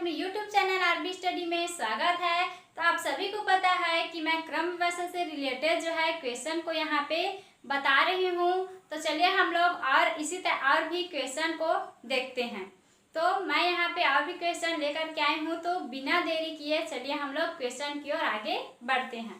मेरे YouTube channel RB study में स्वागत है। तो आप सभी को पता है कि मैं क्रम व्यवस्था से रिलेटेड जो है क्वेश्चन को यहाँ पे बता रही हूँ। तो चलिए हम लोग और इसी तरह और भी क्वेश्चन को देखते हैं। तो मैं यहाँ पे और भी क्वेश्चन लेकर के आई हूँ, तो बिना देरी किए चलिए हम लोग क्वेश्चन की ओर आगे बढ़ते हैं।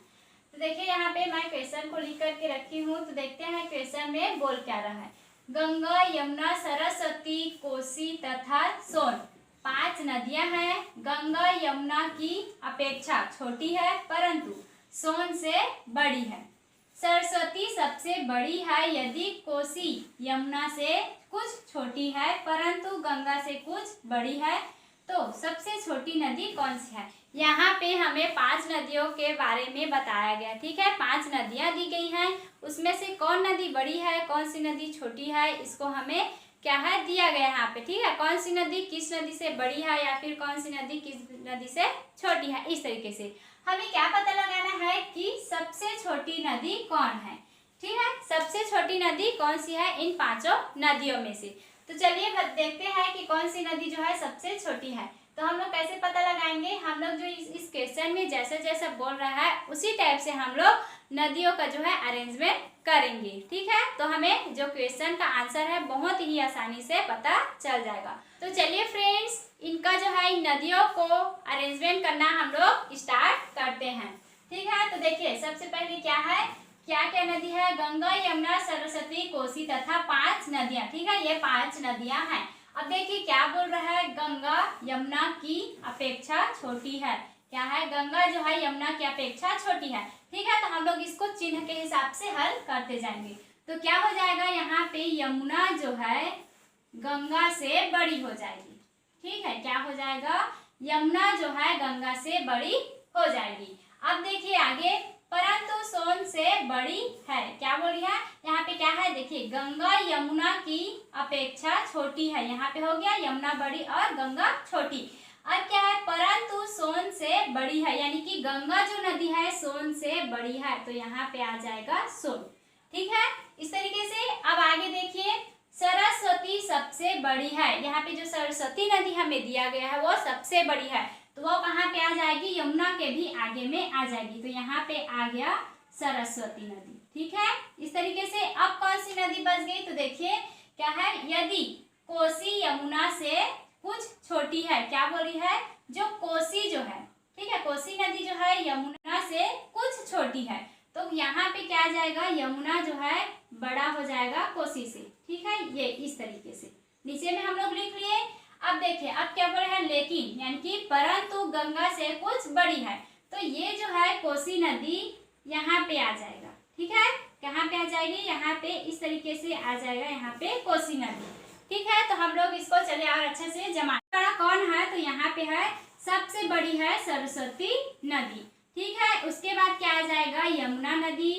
तो देखिए यहाँ पे मैं क्वेश्चन को लिख करके रखी हूँ। तो देखते हैं क्वेश्चन में बोल क्या रहा है। गंगा, यमुना, सरस्वती, कोसी तथा सोन 5 नदियां हैं। गंगा यमुना की अपेक्षा छोटी है परंतु सोन से बड़ी है। सरस्वती सबसे बड़ी है यदि कोसी यमुना से कुछ छोटी है परंतु गंगा से कुछ बड़ी है। तो सबसे छोटी नदी कौन सी है? यहाँ पे हमें 5 नदियों के बारे में बताया गया। ठीक है, 5 नदियाँ दी गई हैं, उसमें से कौन नदी बड़ी है, कौन सी नदी छोटी है, इसको हमें क्या है दिया गया यहाँ पे। ठीक है, कौन सी नदी किस नदी से बड़ी है या फिर कौन सी नदी किस नदी से छोटी है। इस तरीके से हमें क्या पता लगाना है कि सबसे छोटी नदी कौन है। ठीक है, सबसे छोटी नदी कौन सी है इन 5 नदियों में से। तो चलिए देखते हैं कि कौन सी नदी जो है सबसे छोटी है। तो हम लोग कैसे पता लगाएंगे? हम लोग जो इस क्वेश्चन में जैसा जैसा बोल रहा है उसी टाइप से हम लोग नदियों का जो है अरेंजमेंट करेंगे। ठीक है, तो हमें जो क्वेश्चन का आंसर है बहुत ही आसानी से पता चल जाएगा। तो चलिए फ्रेंड्स, इनका जो है नदियों को अरेंजमेंट करना हम लोग स्टार्ट करते हैं। ठीक है, तो देखिए सबसे पहले क्या है, क्या क्या नदी है? गंगा, यमुना, सरस्वती, कोसी तथा 5 नदियां। ठीक है, ये 5 नदियां हैं। अब देखिए क्या बोल रहा है, गंगा यमुना की अपेक्षा छोटी है। क्या है? गंगा जो है यमुना की अपेक्षा छोटी है। ठीक है, तो हम लोग इसको चिन्ह के हिसाब से हल करते जाएंगे। तो क्या हो जाएगा, यहाँ पे यमुना जो है गंगा से बड़ी हो जाएगी। ठीक है, क्या हो जाएगा, यमुना जो है गंगा से बड़ी हो जाएगी। अब देखिए आगे, परंतु सोन से बड़ी है। क्या बोल रही है यहाँ पे? क्या है देखिए, गंगा यमुना की अपेक्षा छोटी है। यहाँ पे हो गया यमुना बड़ी और गंगा छोटी। अब क्या है, परंतु सोन से बड़ी है, यानी कि गंगा जो नदी है सोन से बड़ी है। तो यहाँ पे आ जाएगा सोन। ठीक है, इस तरीके से अब आगे देखिए, सरस्वती सबसे बड़ी है। यहाँ पे जो सरस्वती नदी हमें दिया गया है वो सबसे बड़ी है, तो वो कहाँ पे आ जाएगी? यमुना के भी आगे में आ जाएगी। तो यहाँ पे आ गया सरस्वती नदी। ठीक है, इस तरीके से अब कौन सी नदी बच गई? तो देखिए क्या है, यदि कोसी यमुना से कुछ छोटी है। क्या बोल रही है, जो कोसी जो है, ठीक है, कोसी नदी जो है यमुना से कुछ छोटी है। तो यहाँ पे क्या आ जाएगा, यमुना जो है बड़ा हो जाएगा कोसी से। ठीक है, ये इस तरीके से नीचे में हम लोग लिख लिए। अब देखिए अब क्या बोल रहे हैं, लेकिन यानी कि परंतु गंगा से कुछ बड़ी है। तो ये जो है कोसी नदी यहाँ पे आ जाएगा। ठीक है, कहाँ पे आ जाएगी? यहाँ पे इस तरीके से आ जाएगा, यहाँ पे कोसी नदी। ठीक है, तो हम लोग इसको चले और अच्छे से जमा। बड़ा कौन है? तो यहाँ पे है सबसे बड़ी है सरस्वती नदी। ठीक है, उसके बाद क्या आ जाएगा, यमुना नदी,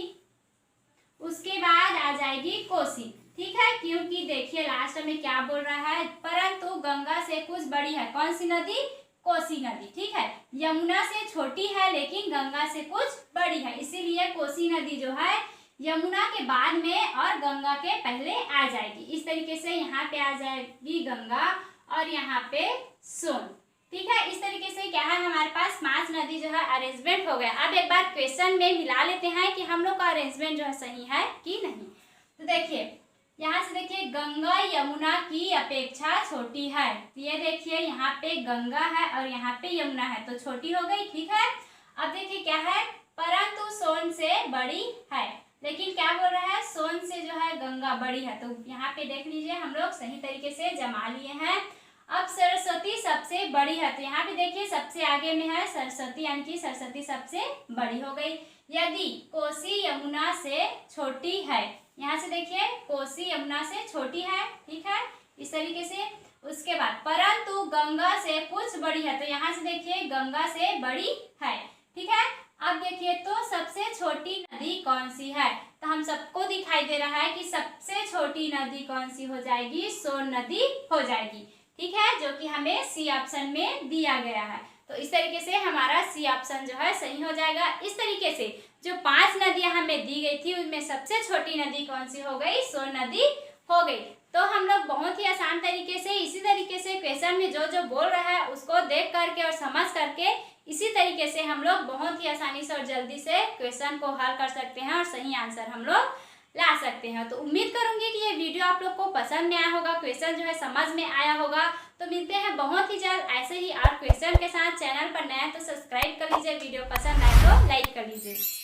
उसके बाद आ जाएगी कोसी। ठीक है, क्योंकि देखिए लास्ट में क्या बोल रहा है, परंतु गंगा से कुछ बड़ी है। कौन सी नदी? कोसी नदी। ठीक है, यमुना से छोटी है लेकिन गंगा से कुछ बड़ी है, इसीलिए कोसी नदी जो है यमुना के बाद में और गंगा के पहले आ जाएगी। इस तरीके से यहाँ पे आ जाएगी गंगा और यहाँ पे सोन। ठीक है, इस तरीके से क्या है, हमारे पास 5 नदी जो है अरेंजमेंट हो गया। अब एक बार क्वेश्चन में मिला लेते हैं कि हम लोग का अरेंजमेंट जो है सही है कि नहीं। तो देखिए यहाँ से देखिए, गंगा यमुना की अपेक्षा छोटी है। ये देखिए यहाँ पे गंगा है और यहाँ पे यमुना है, तो छोटी हो गई। ठीक है, अब देखिए क्या है, परंतु सोन से बड़ी है। लेकिन क्या बोल रहा है, सोन से जो है गंगा बड़ी है। तो यहाँ पे देख लीजिए हम लोग सही तरीके से जमा लिए हैं। अब सरस्वती सबसे बड़ी है, तो यहाँ पे देखिए सबसे आगे में है सरस्वती, यानी कि सरस्वती सबसे बड़ी हो गई। यदि कोसी यमुना से छोटी है, यहाँ से देखिए कोसी यमुना से छोटी है। ठीक है, इस तरीके से। उसके बाद परंतु गंगा से कुछ बड़ी है, तो यहाँ से देखिए गंगा से बड़ी है। ठीक है, अब देखिए तो सबसे छोटी नदी कौन सी है? तो हम सबको दिखाई दे रहा है कि सबसे छोटी नदी कौन सी हो जाएगी? सोन नदी हो जाएगी। ठीक है, जो कि हमें सी ऑप्शन में दिया गया है। तो इस तरीके से हमारा सी ऑप्शन जो है सही हो जाएगा। इस तरीके से जो 5 नदियां हमें दी गई थी उनमें सबसे छोटी नदी कौन सी हो गई? सोन नदी हो गई। तो हम लोग बहुत ही आसान तरीके से इसी तरीके से क्वेश्चन में जो जो बोल रहा है उसको देख करके और समझ करके इसी तरीके से हम लोग बहुत ही आसानी से और जल्दी से क्वेश्चन को हल कर सकते हैं और सही आंसर हम लोग ला सकते हैं। तो उम्मीद करूंगी कि ये वीडियो आप लोग को पसंद में आया होगा, क्वेश्चन जो है समझ में आया होगा। तो मिलते हैं बहुत ही जल्द ऐसे ही और क्वेश्चन के साथ। चैनल पर नया तो सब्सक्राइब कर लीजिए, वीडियो पसंद आए तो लाइक कर लीजिए।